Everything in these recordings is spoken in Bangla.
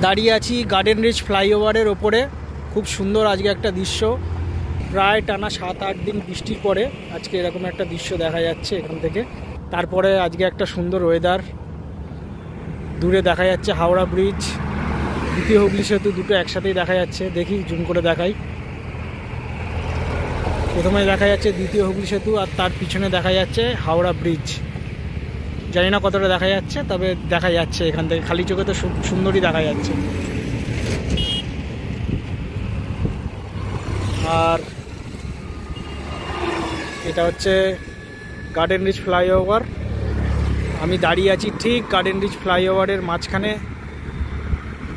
দাঁড়িয়ে আছি গার্ডেন রিচ ফ্লাইওভারের ওপরে। খুব সুন্দর আজকে একটা দৃশ্য। প্রায় টানা 7-8 দিন বৃষ্টির পরে আজকে এরকম একটা দৃশ্য দেখা যাচ্ছে এখান থেকে। তারপরে আজকে একটা সুন্দর ওয়েদার। দূরে দেখা যাচ্ছে হাওড়া ব্রিজ, দ্বিতীয় হুগলি সেতু, দুটো একসাথেই দেখা যাচ্ছে। দেখি জুম করে দেখাই। প্রথমে দেখা যাচ্ছে দ্বিতীয় হুগলি সেতু, আর তার পিছনে দেখা যাচ্ছে হাওড়া ব্রিজ। জানি না কতটা দেখা যাচ্ছে, তবে দেখা যাচ্ছে এখান থেকে, খালি চোখে তো সুন্দরই দেখা যাচ্ছে। আর এটা হচ্ছে গার্ডেন রিচ ফ্লাইওভার। আমি দাঁড়িয়ে আছি ঠিক গার্ডেন রিচ ফ্লাইওভারের মাঝখানে।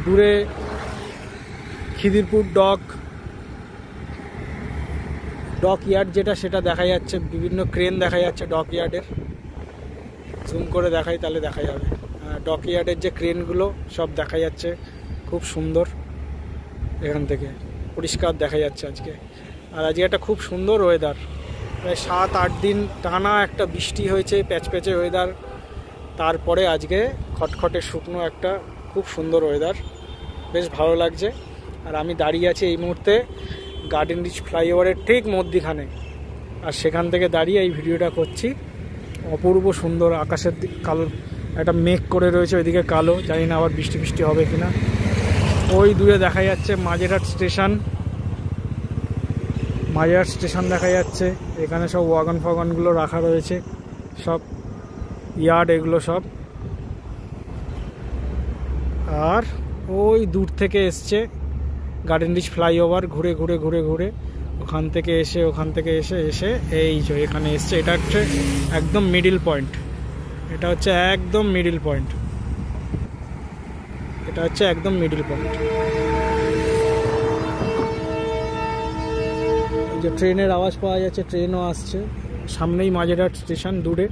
দূরে খিদিরপুর ডক ইয়ার্ড যেটা, সেটা দেখা যাচ্ছে। বিভিন্ন ক্রেন দেখা যাচ্ছে ডক ইয়ার্ডের। জুম করে দেখাই তাহলে দেখা যাবে। ডক ইয়ার্ডের যে ক্রেনগুলো সব দেখা যাচ্ছে, খুব সুন্দর। এখান থেকে পরিষ্কার দেখা যাচ্ছে আজকে। আর আজকে একটা খুব সুন্দর ওয়েদার। প্রায় 7-8 দিন টানা একটা বৃষ্টি হয়েছে, প্যাচপ্যাচে ওয়েদার। তারপরে আজকে খটখটে শুকনো একটা খুব সুন্দর ওয়েদার, বেশ ভালো লাগছে। আর আমি দাঁড়িয়ে আছি এই মুহূর্তে গার্ডেন রিচ ফ্লাইওভারের ঠিক মধ্যিখানে। আর সেখান থেকে দাঁড়িয়ে এই ভিডিওটা করছি। অপূর্ব সুন্দর। আকাশের কালো একটা মেঘ করে রয়েছে, ওইদিকে কালো। জানি না আবার বৃষ্টি হবে কিনা। ওই দূরে দেখা যাচ্ছে মাঝেরহাট স্টেশন দেখা যাচ্ছে। এখানে সব ওয়াগনগুলো রাখা রয়েছে, সব ইয়ার্ড এগুলো সব। আর ওই দূর থেকে এসছে গার্ডেন রিচ ফ্লাইওভার, ঘুরে ওখান থেকে এসে এই যে এখানে এসছে। এটা হচ্ছে একদম মিডিল পয়েন্ট। এটা হচ্ছে একদম মিডিল পয়েন্ট। যে ট্রেনের আওয়াজ পাওয়া যাচ্ছে, ট্রেনও আসছে। সামনেই মাঝেরহাট স্টেশন, দূরে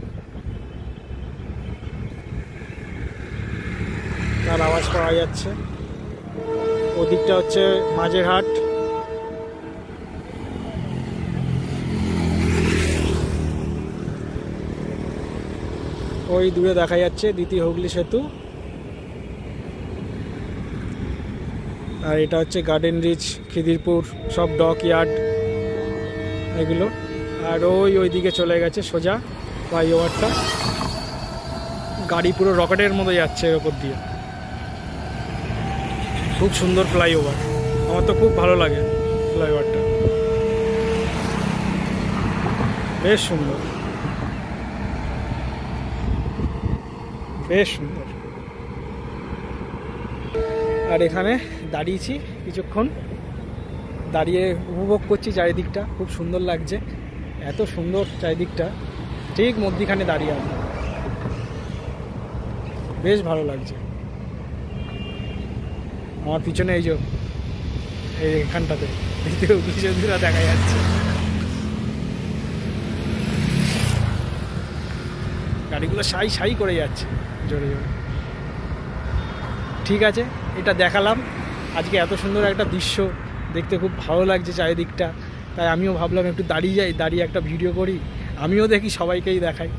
তার আওয়াজ পাওয়া যাচ্ছে। ওদিকটা হচ্ছে মাঝেরহাট। ওই দূরে দেখা যাচ্ছে দ্বিতীয় হুগলি সেতু। আর এটা হচ্ছে গার্ডেন রিচ, খিদিরপুর, সব ডক ইয়ার্ড এগুলো। আর ওইদিকে চলে গেছে সোজা ফ্লাইওভারটা। গাড়ি পুরো রকেটের মতো যাচ্ছে এর ওপর দিয়ে। খুব সুন্দর ফ্লাইওভার, আমার তো খুব ভালো লাগে ফ্লাইওভারটা, বেশ সুন্দর। আর এখানে দাঁড়িয়েছি কিছুক্ষণ, দাঁড়িয়ে উপভোগ করছি চারিদিকটা। খুব সুন্দর লাগছে, এত সুন্দর চারিদিকটা। ঠিক মধ্যিখানে দাঁড়িয়ে আমি, বেশ ভালো লাগছে। আমার পিছনে এই যে এখানটাতে দ্বিতীয় হুগলি সেতুটা দেখা যাচ্ছে। গাড়িগুলো সাই করে যাচ্ছে জোরে। ঠিক আছে, এটা দেখালাম আজকে। এত সুন্দর একটা দৃশ্য দেখতে খুব ভালো লাগছে চারিদিকটা। তাই আমিও ভাবলাম একটু দাঁড়িয়ে একটা ভিডিও করি। আমিও দেখি, সবাইকেই দেখাই।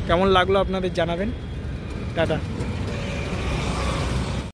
কেমন লাগলো আপনাদের জানাবেন। টাটা।